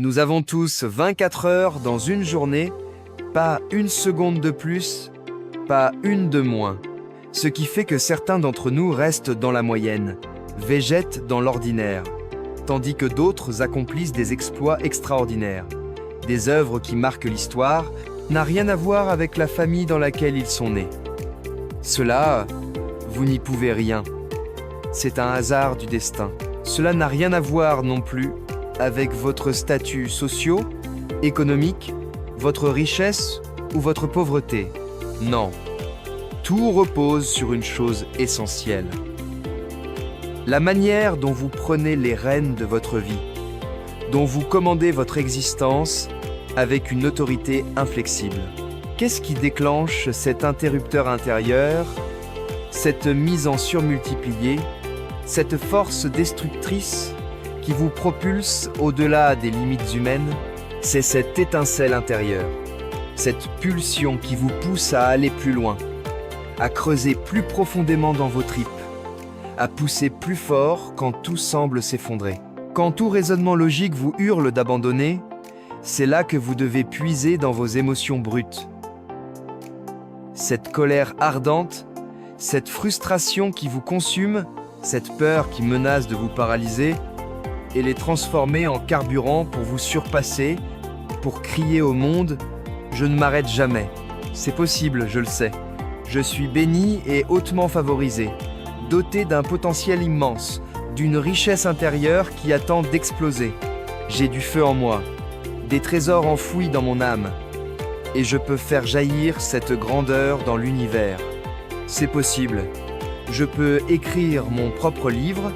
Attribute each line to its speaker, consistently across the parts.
Speaker 1: Nous avons tous 24 heures dans une journée, pas une seconde de plus, pas une de moins. Ce qui fait que certains d'entre nous restent dans la moyenne, végètent dans l'ordinaire, tandis que d'autres accomplissent des exploits extraordinaires. Des œuvres qui marquent l'histoire n'a rien à voir avec la famille dans laquelle ils sont nés. Cela, vous n'y pouvez rien. C'est un hasard du destin. Cela n'a rien à voir non plus avec votre statut socio, économique, votre richesse ou votre pauvreté. Non. Tout repose sur une chose essentielle. La manière dont vous prenez les rênes de votre vie, dont vous commandez votre existence avec une autorité inflexible. Qu'est-ce qui déclenche cet interrupteur intérieur, cette mise en surmultiplié, cette force destructrice qui vous propulse au-delà des limites humaines? C'est cette étincelle intérieure, cette pulsion qui vous pousse à aller plus loin, à creuser plus profondément dans vos tripes, à pousser plus fort quand tout semble s'effondrer. Quand tout raisonnement logique vous hurle d'abandonner, c'est là que vous devez puiser dans vos émotions brutes. Cette colère ardente, cette frustration qui vous consume, cette peur qui menace de vous paralyser, et les transformer en carburant pour vous surpasser, pour crier au monde « Je ne m'arrête jamais ». C'est possible, je le sais. Je suis béni et hautement favorisé, doté d'un potentiel immense, d'une richesse intérieure qui attend d'exploser. J'ai du feu en moi, des trésors enfouis dans mon âme, et je peux faire jaillir cette grandeur dans l'univers. C'est possible. Je peux écrire mon propre livre,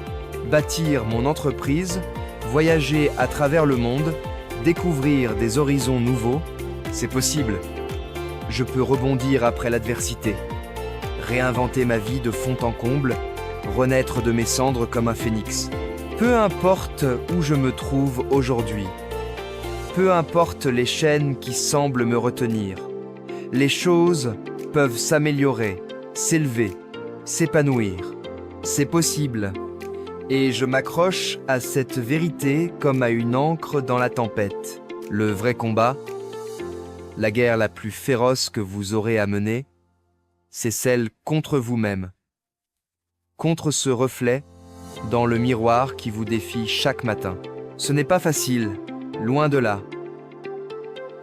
Speaker 1: bâtir mon entreprise, voyager à travers le monde, découvrir des horizons nouveaux. C'est possible. Je peux rebondir après l'adversité, réinventer ma vie de fond en comble, renaître de mes cendres comme un phénix. Peu importe où je me trouve aujourd'hui, peu importe les chaînes qui semblent me retenir, les choses peuvent s'améliorer, s'élever, s'épanouir. C'est possible. Et je m'accroche à cette vérité comme à une ancre dans la tempête. Le vrai combat, la guerre la plus féroce que vous aurez à mener, c'est celle contre vous-même, contre ce reflet dans le miroir qui vous défie chaque matin. Ce n'est pas facile, loin de là,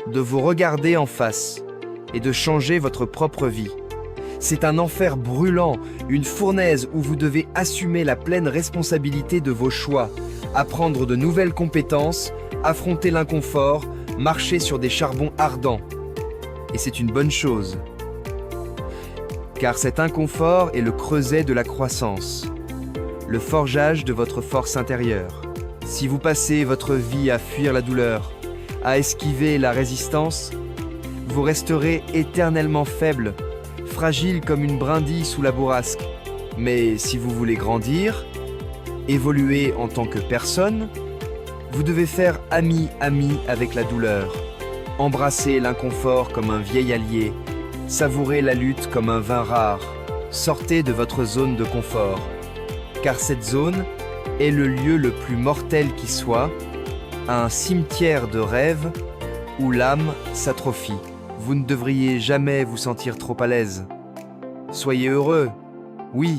Speaker 1: de vous regarder en face et de changer votre propre vie. C'est un enfer brûlant, une fournaise où vous devez assumer la pleine responsabilité de vos choix, apprendre de nouvelles compétences, affronter l'inconfort, marcher sur des charbons ardents. Et c'est une bonne chose, car cet inconfort est le creuset de la croissance, le forgeage de votre force intérieure. Si vous passez votre vie à fuir la douleur, à esquiver la résistance, vous resterez éternellement faible, fragile comme une brindille sous la bourrasque. Mais si vous voulez grandir, évoluer en tant que personne, vous devez faire ami-ami avec la douleur, embrasser l'inconfort comme un vieil allié, savourer la lutte comme un vin rare. Sortez de votre zone de confort, car cette zone est le lieu le plus mortel qui soit, un cimetière de rêves où l'âme s'atrophie. Vous ne devriez jamais vous sentir trop à l'aise. Soyez heureux, oui,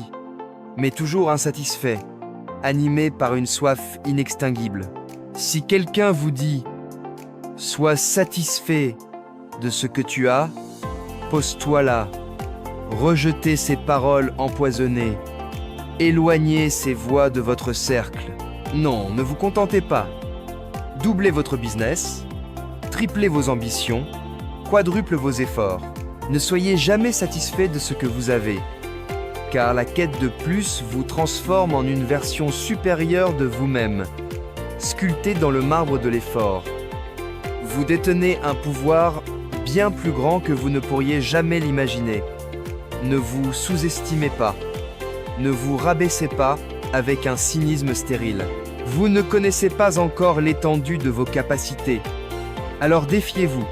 Speaker 1: mais toujours insatisfait, animé par une soif inextinguible. Si quelqu'un vous dit « Sois satisfait de ce que tu as », pose-toi là, rejetez ces paroles empoisonnées, éloignez ces voix de votre cercle. Non, ne vous contentez pas. Doublez votre business, triplez vos ambitions, quadruple vos efforts. Ne soyez jamais satisfait de ce que vous avez, car la quête de plus vous transforme en une version supérieure de vous-même, sculptée dans le marbre de l'effort. Vous détenez un pouvoir bien plus grand que vous ne pourriez jamais l'imaginer. Ne vous sous-estimez pas, ne vous rabaissez pas avec un cynisme stérile. Vous ne connaissez pas encore l'étendue de vos capacités. Alors défiez-vous.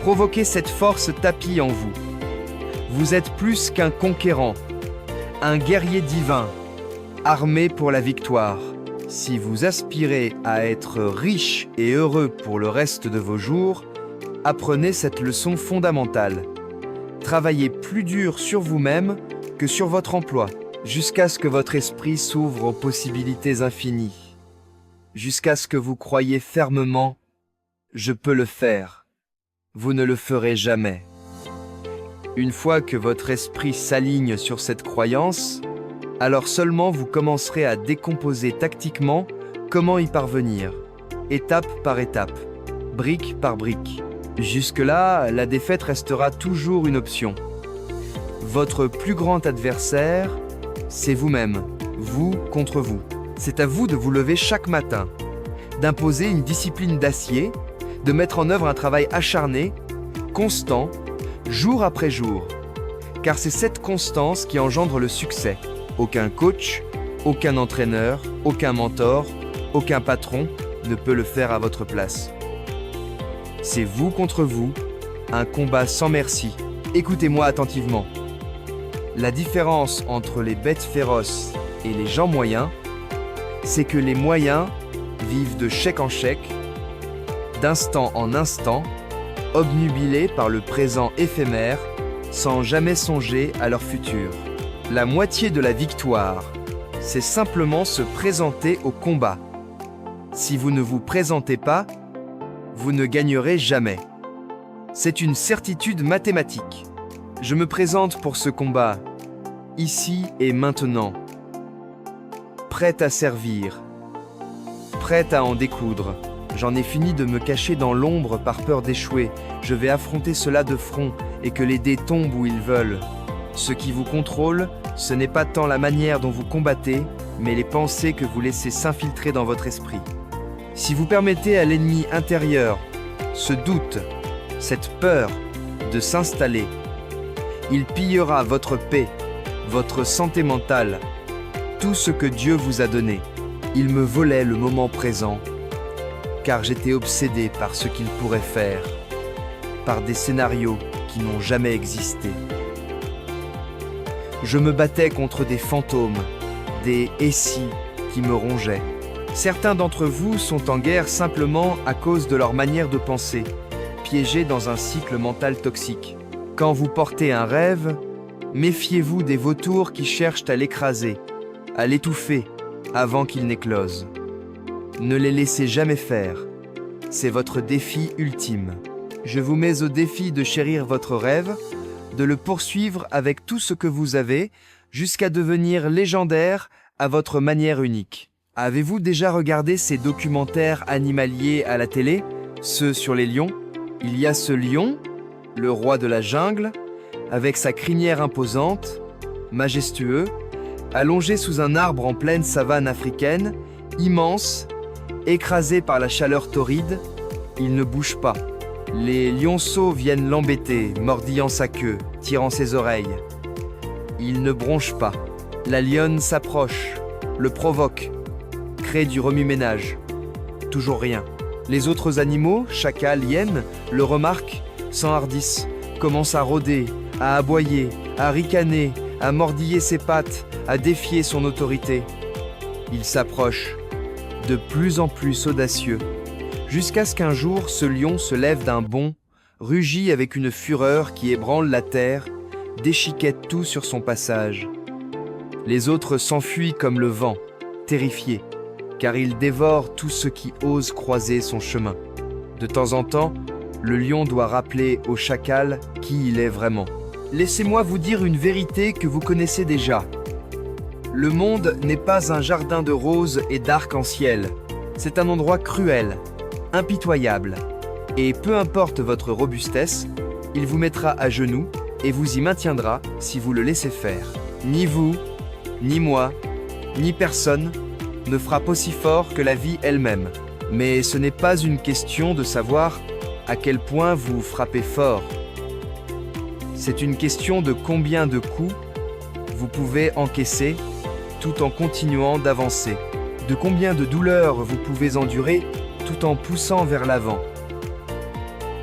Speaker 1: Provoquez cette force tapie en vous. Vous êtes plus qu'un conquérant, un guerrier divin, armé pour la victoire. Si vous aspirez à être riche et heureux pour le reste de vos jours, apprenez cette leçon fondamentale. Travaillez plus dur sur vous-même que sur votre emploi, jusqu'à ce que votre esprit s'ouvre aux possibilités infinies, jusqu'à ce que vous croyiez fermement « Je peux le faire ». Vous ne le ferez jamais. Une fois que votre esprit s'aligne sur cette croyance, alors seulement vous commencerez à décomposer tactiquement comment y parvenir, étape par étape, brique par brique. Jusque-là, la défaite restera toujours une option. Votre plus grand adversaire, c'est vous-même, vous contre vous. C'est à vous de vous lever chaque matin, d'imposer une discipline d'acier, de mettre en œuvre un travail acharné, constant, jour après jour. Car c'est cette constance qui engendre le succès. Aucun coach, aucun entraîneur, aucun mentor, aucun patron ne peut le faire à votre place. C'est vous contre vous, un combat sans merci. Écoutez-moi attentivement. La différence entre les bêtes féroces et les gens moyens, c'est que les moyens vivent de chèque en chèque, d'instant en instant, obnubilés par le présent éphémère, sans jamais songer à leur futur. La moitié de la victoire, c'est simplement se présenter au combat. Si vous ne vous présentez pas, vous ne gagnerez jamais. C'est une certitude mathématique. Je me présente pour ce combat, ici et maintenant. Prête à servir, prête à en découdre. J'en ai fini de me cacher dans l'ombre par peur d'échouer. Je vais affronter cela de front et que les dés tombent où ils veulent. Ce qui vous contrôle, ce n'est pas tant la manière dont vous combattez, mais les pensées que vous laissez s'infiltrer dans votre esprit. Si vous permettez à l'ennemi intérieur, ce doute, cette peur, de s'installer, il pillera votre paix, votre santé mentale, tout ce que Dieu vous a donné. Il me volait le moment présent, car j'étais obsédé par ce qu'il pourrait faire, par des scénarios qui n'ont jamais existé. Je me battais contre des fantômes, des « et si » qui me rongeaient. Certains d'entre vous sont en guerre simplement à cause de leur manière de penser, piégés dans un cycle mental toxique. Quand vous portez un rêve, méfiez-vous des vautours qui cherchent à l'écraser, à l'étouffer, avant qu'il n'éclose. Ne les laissez jamais faire. C'est votre défi ultime. Je vous mets au défi de chérir votre rêve, de le poursuivre avec tout ce que vous avez, jusqu'à devenir légendaire à votre manière unique. Avez-vous déjà regardé ces documentaires animaliers à la télé, ceux sur les lions? Il y a ce lion, le roi de la jungle, avec sa crinière imposante, majestueux, allongé sous un arbre en pleine savane africaine, immense, écrasé par la chaleur torride, il ne bouge pas. Les lionceaux viennent l'embêter, mordillant sa queue, tirant ses oreilles. Il ne bronche pas. La lionne s'approche, le provoque, crée du remue-ménage. Toujours rien. Les autres animaux, chacals, hyènes, le remarquent, s'enhardissent, commencent à rôder, à aboyer, à ricaner, à mordiller ses pattes, à défier son autorité. Il s'approche, de plus en plus audacieux, jusqu'à ce qu'un jour ce lion se lève d'un bond, rugit avec une fureur qui ébranle la terre, déchiquette tout sur son passage. Les autres s'enfuient comme le vent, terrifiés, car il dévore tout ce qui ose croiser son chemin. De temps en temps, le lion doit rappeler au chacal qui il est vraiment. Laissez-moi vous dire une vérité que vous connaissez déjà. Le monde n'est pas un jardin de roses et d'arc-en-ciel. C'est un endroit cruel, impitoyable. Et peu importe votre robustesse, il vous mettra à genoux et vous y maintiendra si vous le laissez faire. Ni vous, ni moi, ni personne ne frappe aussi fort que la vie elle-même. Mais ce n'est pas une question de savoir à quel point vous frappez fort. C'est une question de combien de coups vous pouvez encaisser tout en continuant d'avancer. De combien de douleurs vous pouvez endurer tout en poussant vers l'avant.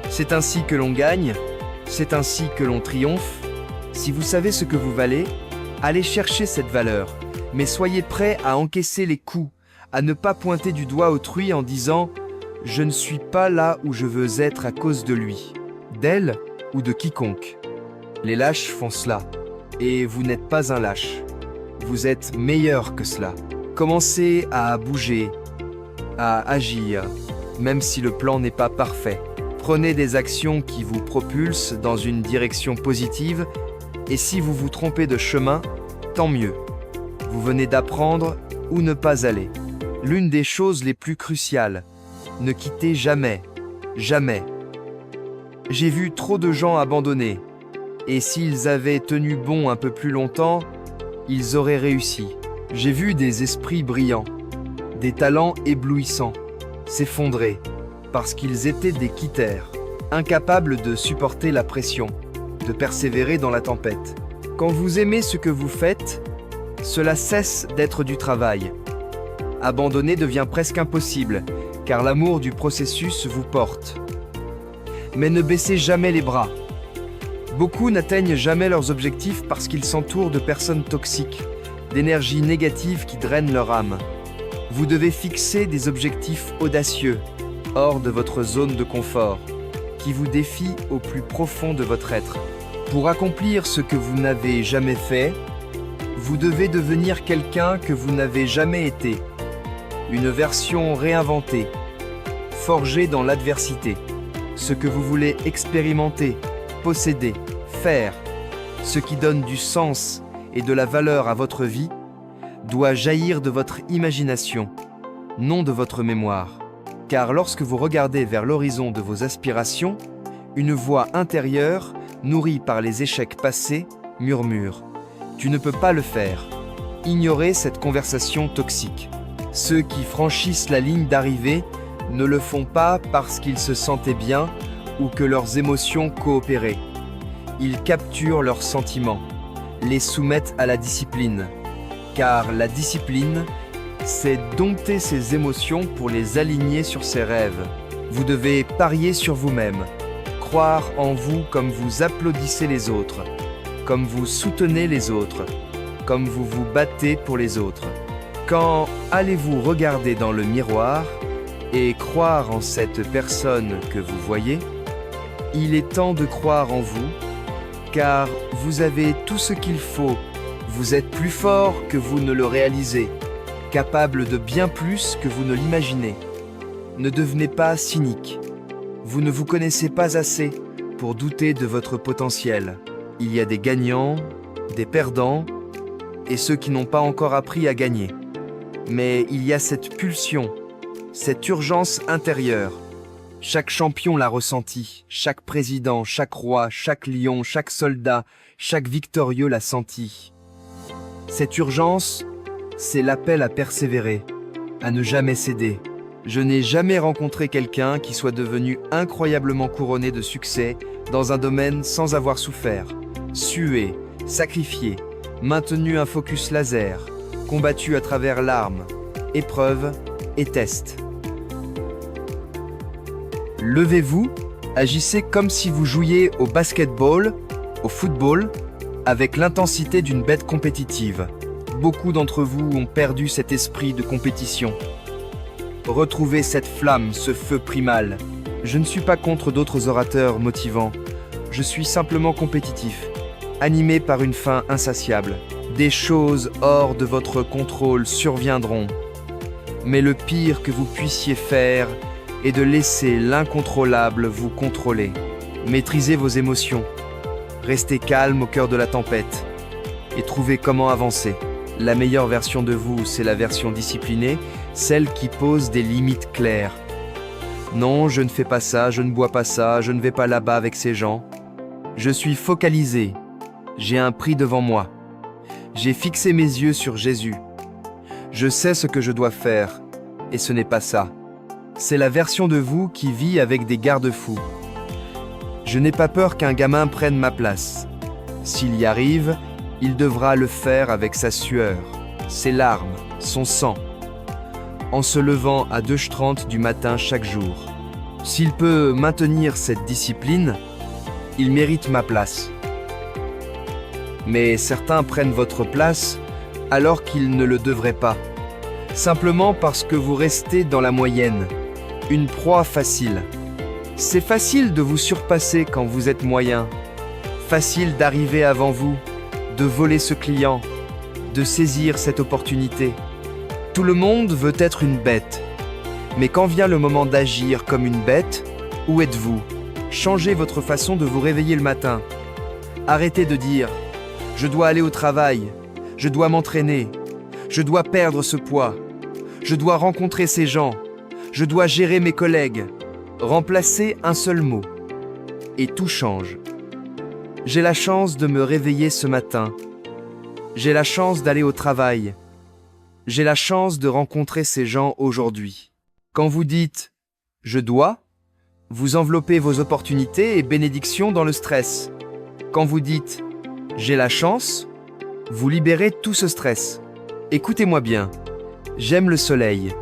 Speaker 1: C'est ainsi que l'on gagne, c'est ainsi que l'on triomphe. Si vous savez ce que vous valez, allez chercher cette valeur, mais soyez prêts à encaisser les coups, à ne pas pointer du doigt autrui en disant « Je ne suis pas là où je veux être à cause de lui, d'elle ou de quiconque ». Les lâches font cela, et vous n'êtes pas un lâche. Vous êtes meilleur que cela. Commencez à bouger, à agir, même si le plan n'est pas parfait. Prenez des actions qui vous propulsent dans une direction positive, et si vous vous trompez de chemin, tant mieux. Vous venez d'apprendre où ne pas aller. L'une des choses les plus cruciales, ne quittez jamais, jamais. J'ai vu trop de gens abandonner, et s'ils avaient tenu bon un peu plus longtemps, ils auraient réussi. J'ai vu des esprits brillants, des talents éblouissants, s'effondrer, parce qu'ils étaient des quitters, incapables de supporter la pression, de persévérer dans la tempête. Quand vous aimez ce que vous faites, cela cesse d'être du travail. Abandonner devient presque impossible, car l'amour du processus vous porte. Mais ne baissez jamais les bras. Beaucoup n'atteignent jamais leurs objectifs parce qu'ils s'entourent de personnes toxiques, d'énergie négative qui drainent leur âme. Vous devez fixer des objectifs audacieux, hors de votre zone de confort, qui vous défient au plus profond de votre être. Pour accomplir ce que vous n'avez jamais fait, vous devez devenir quelqu'un que vous n'avez jamais été. Une version réinventée, forgée dans l'adversité. Ce que vous voulez expérimenter, posséder, faire, ce qui donne du sens et de la valeur à votre vie, doit jaillir de votre imagination, non de votre mémoire. Car lorsque vous regardez vers l'horizon de vos aspirations, une voix intérieure, nourrie par les échecs passés, murmure « Tu ne peux pas le faire ». Ignorez cette conversation toxique. Ceux qui franchissent la ligne d'arrivée ne le font pas parce qu'ils se sentaient bien ou que leurs émotions coopéraient. Ils capturent leurs sentiments, les soumettent à la discipline. Car la discipline, c'est dompter ses émotions pour les aligner sur ses rêves. Vous devez parier sur vous-même, croire en vous comme vous applaudissez les autres, comme vous soutenez les autres, comme vous vous battez pour les autres. Quand allez-vous regarder dans le miroir et croire en cette personne que vous voyez? Il est temps de croire en vous, car vous avez tout ce qu'il faut. Vous êtes plus fort que vous ne le réalisez, capable de bien plus que vous ne l'imaginez. Ne devenez pas cynique. Vous ne vous connaissez pas assez pour douter de votre potentiel. Il y a des gagnants, des perdants, et ceux qui n'ont pas encore appris à gagner. Mais il y a cette pulsion, cette urgence intérieure. Chaque champion l'a ressenti, chaque président, chaque roi, chaque lion, chaque soldat, chaque victorieux l'a senti. Cette urgence, c'est l'appel à persévérer, à ne jamais céder. Je n'ai jamais rencontré quelqu'un qui soit devenu incroyablement couronné de succès dans un domaine sans avoir souffert, sué, sacrifié, maintenu un focus laser, combattu à travers larmes, épreuves et tests. Levez-vous, agissez comme si vous jouiez au basketball, au football, avec l'intensité d'une bête compétitive. Beaucoup d'entre vous ont perdu cet esprit de compétition. Retrouvez cette flamme, ce feu primal. Je ne suis pas contre d'autres orateurs motivants. Je suis simplement compétitif, animé par une faim insatiable. Des choses hors de votre contrôle surviendront. Mais le pire que vous puissiez faire est de laisser l'incontrôlable vous contrôler. Maîtrisez vos émotions. Restez calme au cœur de la tempête et trouvez comment avancer. La meilleure version de vous, c'est la version disciplinée, celle qui pose des limites claires. Non, je ne fais pas ça, je ne bois pas ça, je ne vais pas là-bas avec ces gens. Je suis focalisé. J'ai un prix devant moi. J'ai fixé mes yeux sur Jésus. Je sais ce que je dois faire, et ce n'est pas ça. C'est la version de vous qui vit avec des garde-fous. Je n'ai pas peur qu'un gamin prenne ma place. S'il y arrive, il devra le faire avec sa sueur, ses larmes, son sang, en se levant à 2h30 du matin chaque jour. S'il peut maintenir cette discipline, il mérite ma place. Mais certains prennent votre place alors qu'ils ne le devraient pas. simplement parce que vous restez dans la moyenne, une proie facile. C'est facile de vous surpasser quand vous êtes moyen, facile d'arriver avant vous, de voler ce client, de saisir cette opportunité. Tout le monde veut être une bête. Mais quand vient le moment d'agir comme une bête, où êtes-vous? Changez votre façon de vous réveiller le matin. Arrêtez de dire « Je dois aller au travail, je dois m'entraîner, je dois perdre ce poids, je dois rencontrer ces gens, je dois gérer mes collègues. » Remplacez un seul mot. Et tout change. J'ai la chance de me réveiller ce matin. J'ai la chance d'aller au travail. J'ai la chance de rencontrer ces gens aujourd'hui. Quand vous dites « je dois », vous enveloppez vos opportunités et bénédictions dans le stress. Quand vous dites « j'ai la chance », vous libérez tout ce stress. Écoutez-moi bien, j'aime le soleil,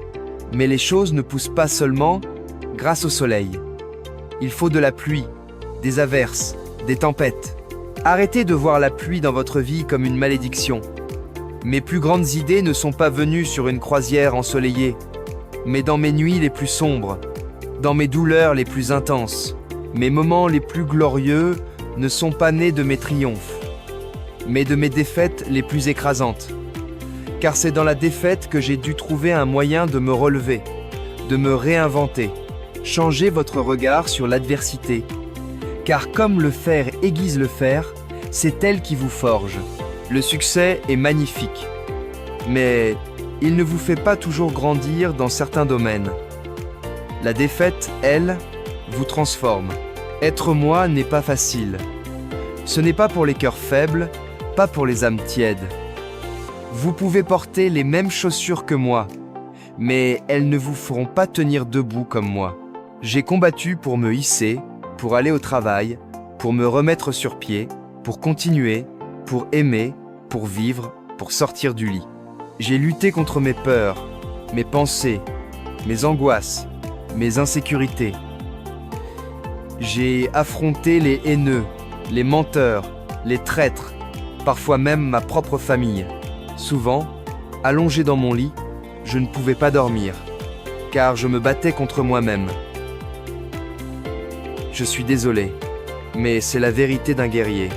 Speaker 1: mais les choses ne poussent pas seulement grâce au soleil. Il faut de la pluie, des averses, des tempêtes. Arrêtez de voir la pluie dans votre vie comme une malédiction. Mes plus grandes idées ne sont pas venues sur une croisière ensoleillée, mais dans mes nuits les plus sombres, dans mes douleurs les plus intenses. Mes moments les plus glorieux ne sont pas nés de mes triomphes, mais de mes défaites les plus écrasantes. Car c'est dans la défaite que j'ai dû trouver un moyen de me relever, de me réinventer. Changez votre regard sur l'adversité, car comme le fer aiguise le fer, c'est elle qui vous forge. Le succès est magnifique, mais il ne vous fait pas toujours grandir dans certains domaines. La défaite, elle, vous transforme. Être moi n'est pas facile. Ce n'est pas pour les cœurs faibles, pas pour les âmes tièdes. Vous pouvez porter les mêmes chaussures que moi, mais elles ne vous feront pas tenir debout comme moi. J'ai combattu pour me hisser, pour aller au travail, pour me remettre sur pied, pour continuer, pour aimer, pour vivre, pour sortir du lit. J'ai lutté contre mes peurs, mes pensées, mes angoisses, mes insécurités. J'ai affronté les haineux, les menteurs, les traîtres, parfois même ma propre famille. Souvent, allongé dans mon lit, je ne pouvais pas dormir, car je me battais contre moi-même. Je suis désolé, mais c'est la vérité d'un guerrier.